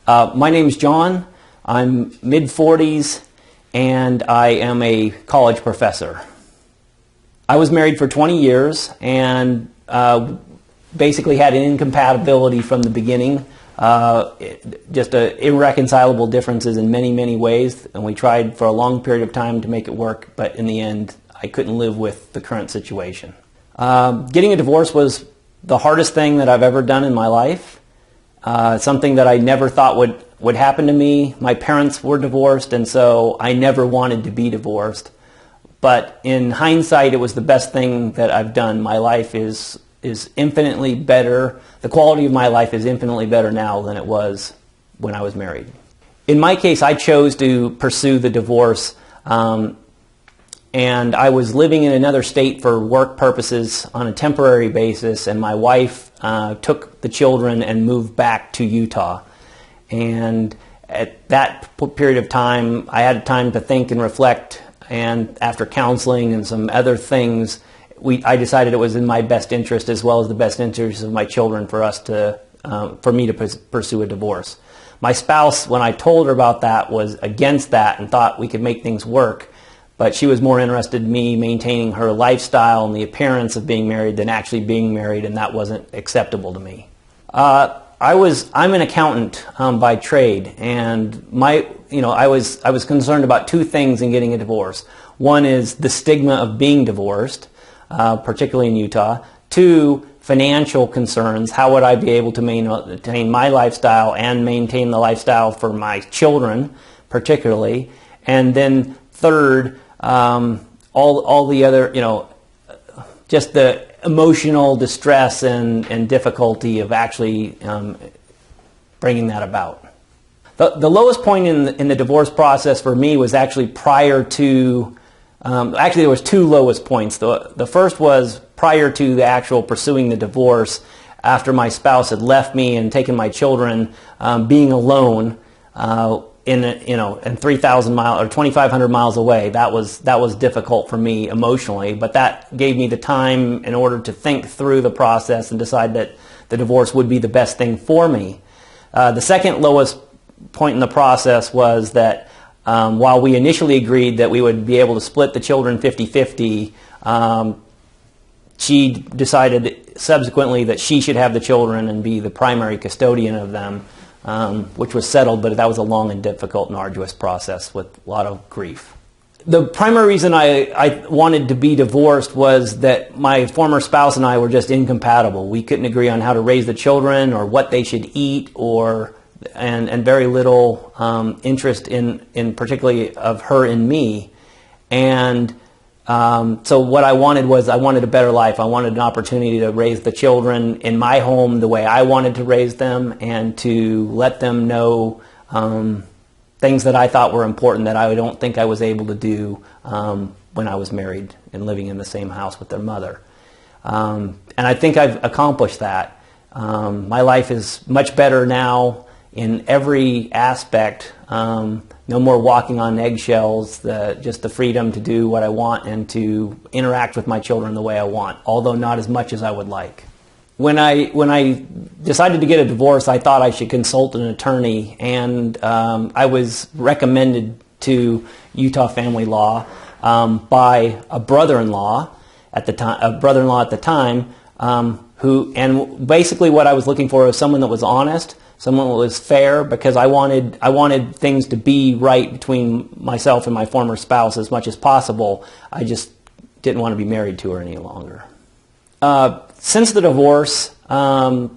My name's John. I'm mid-40s, and I am a college professor. I was married for 20 years and basically had an incompatibility from the beginning. Just irreconcilable differences in many, many ways, and we tried for a long period of time to make it work, but in the end, I couldn't live with the current situation. Getting a divorce was the hardest thing that I've ever done in my life. Something that I never thought would happen to me. My parents were divorced, and so I never wanted to be divorced. But in hindsight, it was the best thing that I've done. My life is infinitely better. The quality of my life is infinitely better now than it was when I was married. In my case, I chose to pursue the divorce, and I was living in another state for work purposes on a temporary basis, and my wife took the children and moved back to Utah. And at that period of time, I had time to think and reflect, and after counseling and some other things, I decided it was in my best interest, as well as the best interest of my children, for me to pursue a divorce. My spouse, when I told her about that, was against that and thought we could make things work. But she was more interested in me maintaining her lifestyle and the appearance of being married than actually being married, and that wasn't acceptable to me. I'm an accountant by trade, and I was concerned about two things in getting a divorce. One is the stigma of being divorced, particularly in Utah. Two, financial concerns. How would I be able to maintain my lifestyle and maintain the lifestyle for my children, particularly? And then third, all the other, just the emotional distress and difficulty of actually bringing that about. The lowest point in the divorce process for me was actually prior to, actually there was two lowest points. The first was prior to the actual pursuing the divorce, after my spouse had left me and taken my children, being alone in 3,000 miles or 2,500 miles away. That was difficult for me emotionally, but that gave me the time in order to think through the process and decide that the divorce would be the best thing for me. The second lowest point in the process was that while we initially agreed that we would be able to split the children 50-50, she decided subsequently that she should have the children and be the primary custodian of them, which was settled, but that was a long and difficult and arduous process with a lot of grief. The primary reason I wanted to be divorced was that my former spouse and I were just incompatible. We couldn't agree on how to raise the children or what they should eat, and very little interest in particularly of her in me. And so what I wanted a better life. I wanted an opportunity to raise the children in my home the way I wanted to raise them, and to let them know things that I thought were important that I don't think I was able to do when I was married and living in the same house with their mother. And I think I've accomplished that. My life is much better now in every aspect. No more walking on eggshells, just the freedom to do what I want and to interact with my children the way I want, although not as much as I would like. When I decided to get a divorce, I thought I should consult an attorney, and I was recommended to Utah family law by a brother-in-law at the time, and basically what I was looking for was someone that was honest, someone that was fair, because I wanted things to be right between myself and my former spouse as much as possible. I just didn't want to be married to her any longer. Since the divorce, and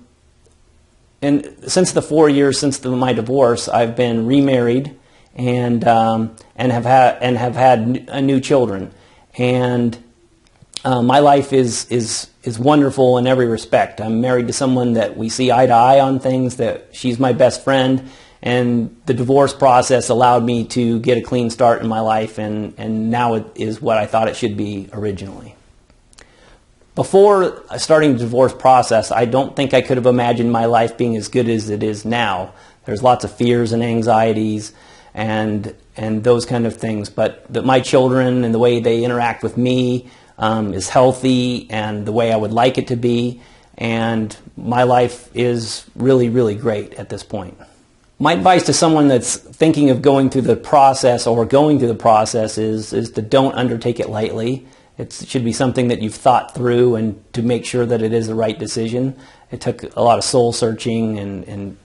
since the 4 years since my divorce, I've been remarried and have had new children, and my life is wonderful in every respect. I'm married to someone that we see eye to eye on things, that she's my best friend, and the divorce process allowed me to get a clean start in my life, and now it is what I thought it should be originally. Before starting the divorce process, I don't think I could have imagined my life being as good as it is now. There's lots of fears and anxieties and those kind of things, but my children and the way they interact with me is healthy and the way I would like it to be, and my life is really, really great at this point. My advice to someone that's thinking of going through the process or going through the process is to don't undertake it lightly. It should be something that you've thought through and to make sure that it is the right decision. It took a lot of soul searching and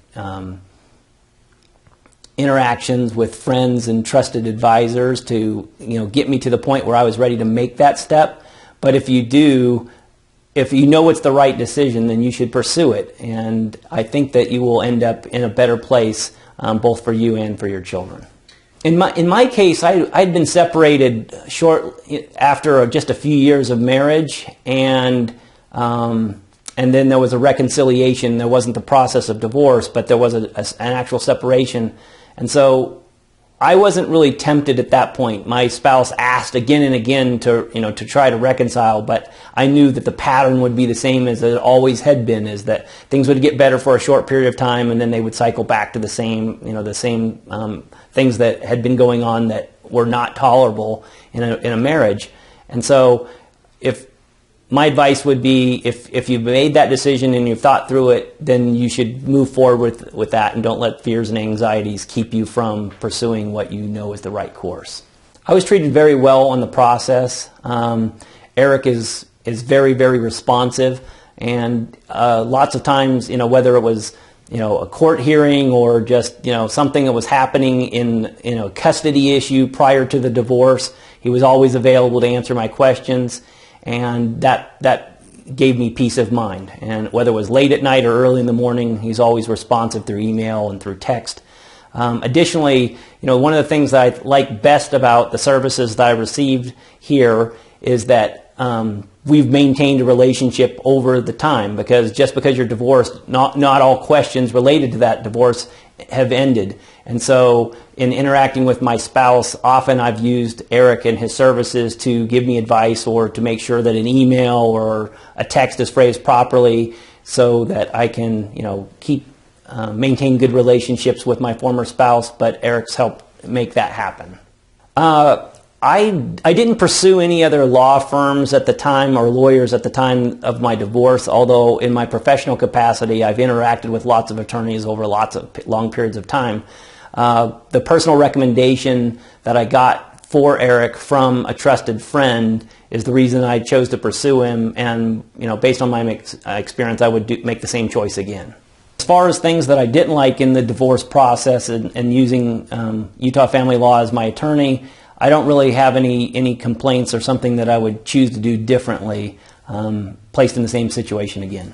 interactions with friends and trusted advisors to get me to the point where I was ready to make that step. But if you know it's the right decision, then you should pursue it. And I think that you will end up in a better place, both for you and for your children. In my case, I'd been separated after just a few years of marriage, and then there was a reconciliation. There wasn't the process of divorce, but there was an actual separation. And so I wasn't really tempted at that point. My spouse asked again and again to try to reconcile, but I knew that the pattern would be the same as it always had been, is that things would get better for a short period of time, and then they would cycle back to the same things that had been going on that were not tolerable in a marriage. And so my advice would be, if you've made that decision and you've thought through it, then you should move forward with that, and don't let fears and anxieties keep you from pursuing what you know is the right course. I was treated very well on the process. Eric is very, very responsive, and lots of times, whether it was a court hearing or just something that was happening in a custody issue prior to the divorce, he was always available to answer my questions. And that gave me peace of mind. And whether it was late at night or early in the morning, he's always responsive through email and through text. Additionally, one of the things that I like best about the services that I received here is that we've maintained a relationship over the time, because just because you're divorced, not all questions related to that divorce have ended. And so in interacting with my spouse, often I've used Eric and his services to give me advice, or to make sure that an email or a text is phrased properly, so that I can maintain good relationships with my former spouse. But Eric's helped make that happen. I didn't pursue any other law firms at the time or lawyers at the time of my divorce, although in my professional capacity I've interacted with lots of attorneys over lots of long periods of time. The personal recommendation that I got for Eric from a trusted friend is the reason I chose to pursue him, and based on my experience, I would make the same choice again. As far as things that I didn't like in the divorce process and using Utah family law as my attorney, I don't really have any complaints or something that I would choose to do differently, placed in the same situation again.